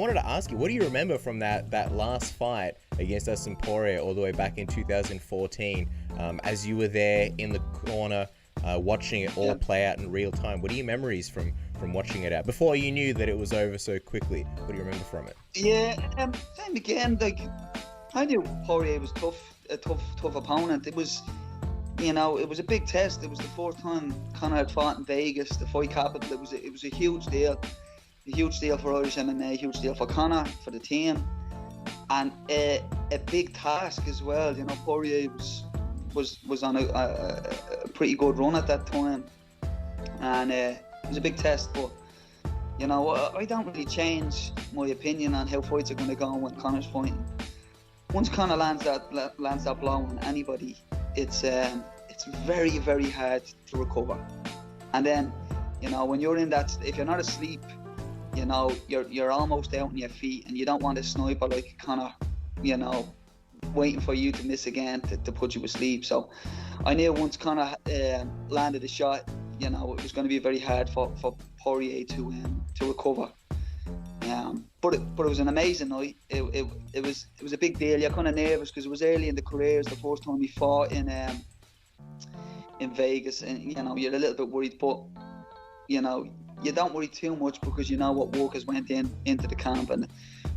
I wanted to ask you, what do you remember from that last fight against Dustin Poirier all the way back in 2014, as you were there in the corner watching it all play out in real time? What are your memories from watching it out before you knew that it was over so quickly? What do you remember from it? Yeah, same again. Like, I knew Poirier was a tough opponent. It was, it was a big test. It was the fourth time Conor had fought in Vegas, the fight capital. It was a huge deal. A huge deal for Irish MMA, a huge deal for Conor, for the team, and a big task as well. Poirier was on a pretty good run at that time, and it was a big test. But I don't really change my opinion on how fights are going to go when Conor's fighting. Once Conor lands that blow on anybody, it's very, very hard to recover. And then when you're in that, if you're not asleep, you're almost out on your feet, and you don't want a sniper like Conor, waiting for you to miss again to put you to sleep. So I knew once Conor landed a shot, it was going to be very hard for Poirier to recover. But it was an amazing night. It was a big deal. You're kind of nervous because it was early in the career. It was the first time he fought in Vegas, and you're a little bit worried, but you don't worry too much because you know what work has went into the camp, and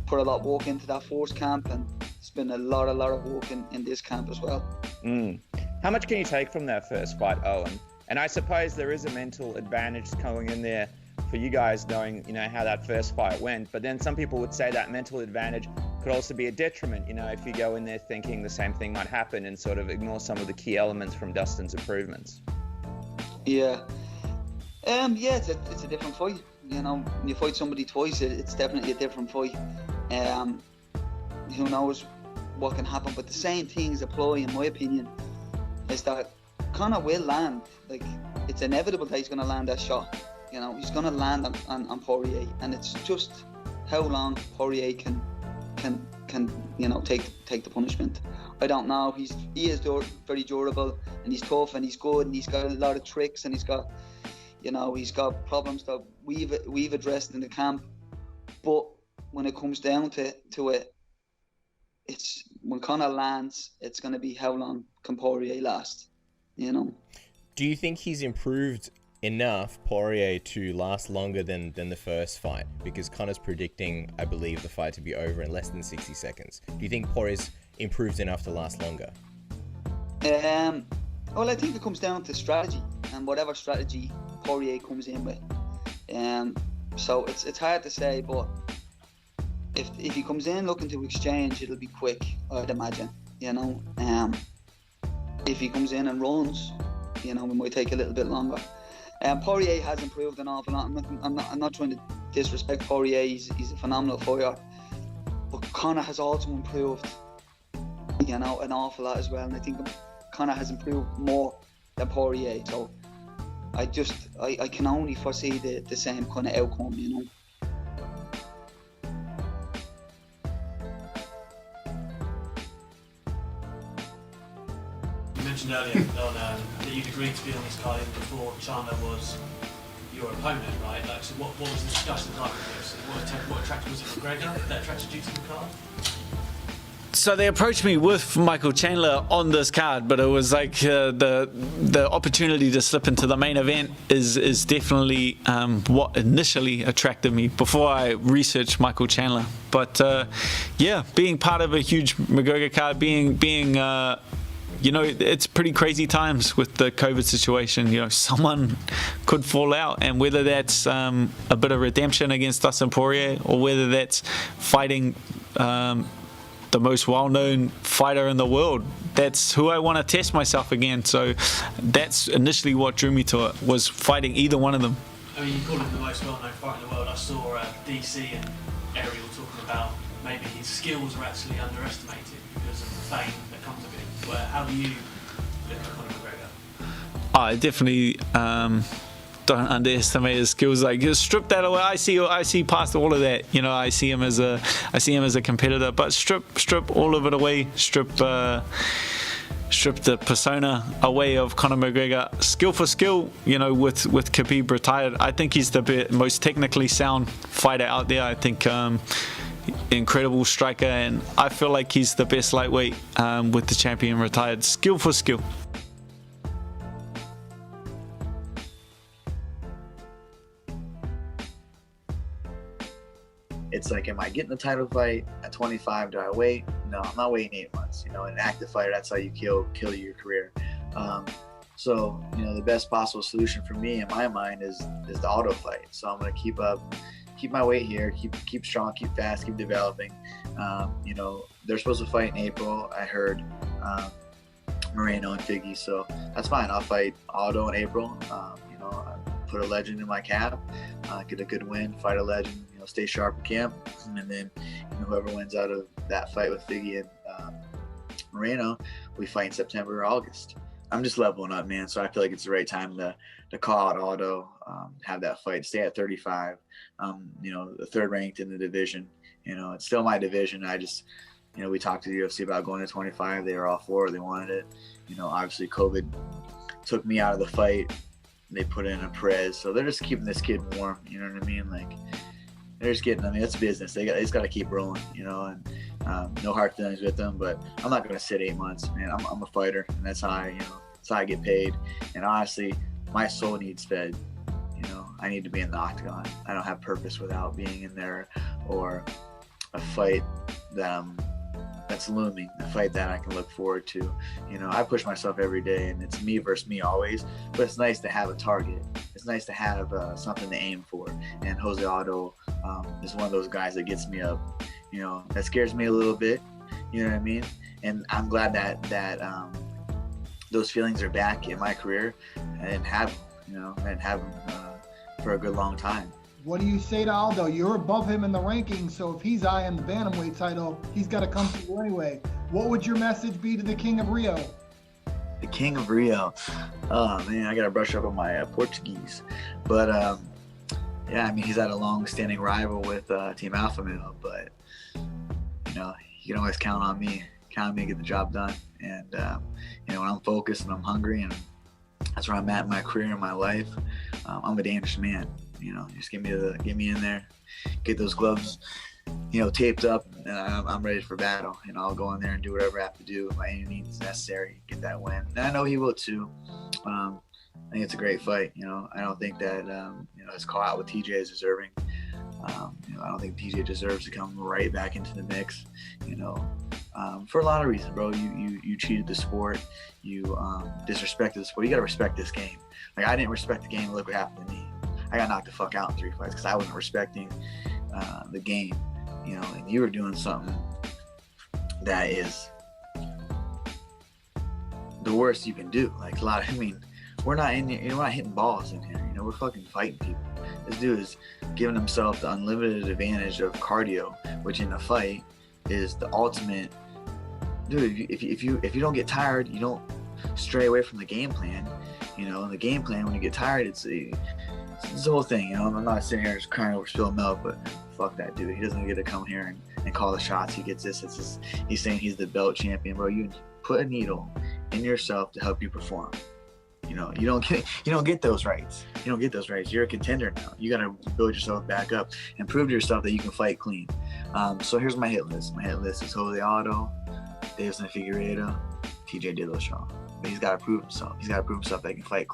put a lot of work into that first camp, and it's been a lot of work in this camp as well. How much can you take from that first fight, Owen? And I suppose there is a mental advantage going in there for you guys, knowing how that first fight went. But then some people would say that mental advantage could also be a detriment, if you go in there thinking the same thing might happen and sort of ignore some of the key elements from Dustin's improvements. Yeah. It's a different fight. When you fight somebody twice, it's definitely a different fight. Who knows what can happen? But the same things apply, in my opinion, is that Conor will land. Like, it's inevitable that he's going to land that shot. He's going to land on Poirier, and it's just how long Poirier can take the punishment. I don't know. He is very durable, and he's tough, and he's good, and he's got a lot of tricks, and he's got problems that we've addressed in the camp. But when it comes down to it, it's when Conor lands, it's going to be how long can Poirier last, Do you think he's improved enough, Poirier, to last longer than the first fight? Because Conor's predicting, I believe, the fight to be over in less than 60 seconds. Do you think Poirier's improved enough to last longer? Well, I think it comes down to strategy, and whatever strategy Poirier comes in with. So it's hard to say, but if he comes in looking to exchange, it'll be quick, I'd imagine. If he comes in and runs, it might take a little bit longer. Poirier has improved an awful lot. I'm not trying to disrespect Poirier. He's a phenomenal fighter, but Conor has also improved, an awful lot as well. And I think Conor has improved more than Poirier. So I can only foresee the same kind of outcome, You mentioned earlier that you'd agreed to be on this card even before Chandler was your opponent, right? Like, so what was the discussion like with this? What attracted, was it McGregor that attracted you to the card? So they approached me with Michael Chandler on this card, but it was like the opportunity to slip into the main event is definitely what initially attracted me before I researched Michael Chandler. But being part of a huge McGregor card, being it's pretty crazy times with the COVID situation. Someone could fall out, and whether that's a bit of redemption against Dustin Poirier, or whether that's fighting the most well-known fighter in the world, that's who I want to test myself against. So that's initially what drew me to it, was fighting either one of them. I mean, you call him the most well-known fighter in the world. I saw DC and Ariel talking about maybe his skills are actually underestimated because of the fame that comes with it. But how do you look at Conor McGregor? I definitely don't underestimate his skills. Like, just strip that away. I see past all of that. I see him as a competitor. But strip all of it away. Strip strip the persona away of Conor McGregor. Skill for skill, with Khabib retired, I think he's the most technically sound fighter out there. I think incredible striker, and I feel like he's the best lightweight with the champion retired. Skill for skill. It's like, am I getting the title fight at 25? Do I wait? No, I'm not waiting 8 months. An active fighter, that's how you kill your career. So the best possible solution for me in my mind is the auto fight. So I'm gonna keep my weight here, keep strong, keep fast, keep developing. They're supposed to fight in April. I heard Moreno and Figgy, so that's fine. I'll fight Aldo in April. Put a legend in my cap, get a good win, fight a legend, stay sharp in camp, and then whoever wins out of that fight with Figgy and Moreno, we fight in September or August. I'm just leveling up, man. So I feel like it's the right time to call out Aldo, have that fight, stay at 35. The third ranked in the division. It's still my division. I just, we talked to the UFC about going to 25. They were all for it. They wanted it. Obviously COVID took me out of the fight. They put in a Perez, so they're just keeping this kid warm. You know what I mean? Like, they're just getting. It's business. They just got to keep rolling. And no hard feelings with them. But I'm not going to sit 8 months, man. I'm a fighter, and that's how I get paid. And honestly, my soul needs fed. I need to be in the octagon. I don't have purpose without being in there, or a fight that's looming, a fight that I can look forward to. I push myself every day, and it's me versus me always, but it's nice to have a target. It's nice to have something to aim for, and Jose Aldo is one of those guys that gets me up. That scares me a little bit, you know what I mean? And I'm glad that those feelings are back in my career. I didn't have them, for a good long time. What do you say to Aldo? You're above him in the rankings, so if he's eyeing the bantamweight title, he's got to come to you anyway. What would your message be to the King of Rio? The King of Rio. Oh man, I gotta brush up on my Portuguese. But he's had a long-standing rival with Team Alpha Male, but you can always count on me. Count on me to get the job done. And when I'm focused and I'm hungry, and that's where I'm at in my career and my life, I'm a dangerous man. Just get me in there, get those gloves, taped up, and I'm ready for battle. I'll go in there and do whatever I have to do by any means necessary, get that win. And I know he will too. I think it's a great fight. I don't think that his call out with TJ is deserving. I don't think TJ deserves to come right back into the mix. For a lot of reasons, bro. You cheated the sport. You disrespected the sport. You gotta respect this game. Like, I didn't respect the game. Look what happened to me. I got knocked the fuck out in 3 fights because I wasn't respecting the game, and you were doing something that is the worst you can do. Like, we're not in here, we're not hitting balls in here, we're fucking fighting people. This dude is giving himself the unlimited advantage of cardio, which in a fight is the ultimate. Dude, if you don't get tired, you don't stray away from the game plan. And the game plan, when you get tired, it's the whole thing. I'm not sitting here just crying over spilled milk, but fuck that dude. He doesn't get to come here and call the shots. He gets this. He's saying he's the belt champion, bro. You put a needle in yourself to help you perform. You don't get those rights. You don't get those rights. You're a contender now. You got to build yourself back up and prove to yourself that you can fight clean. So here's my hit list. My hit list is Jose Aldo, Dustin Figueiredo, TJ Dillashaw. But he's got to prove himself. He's got to prove himself that he can fight clean.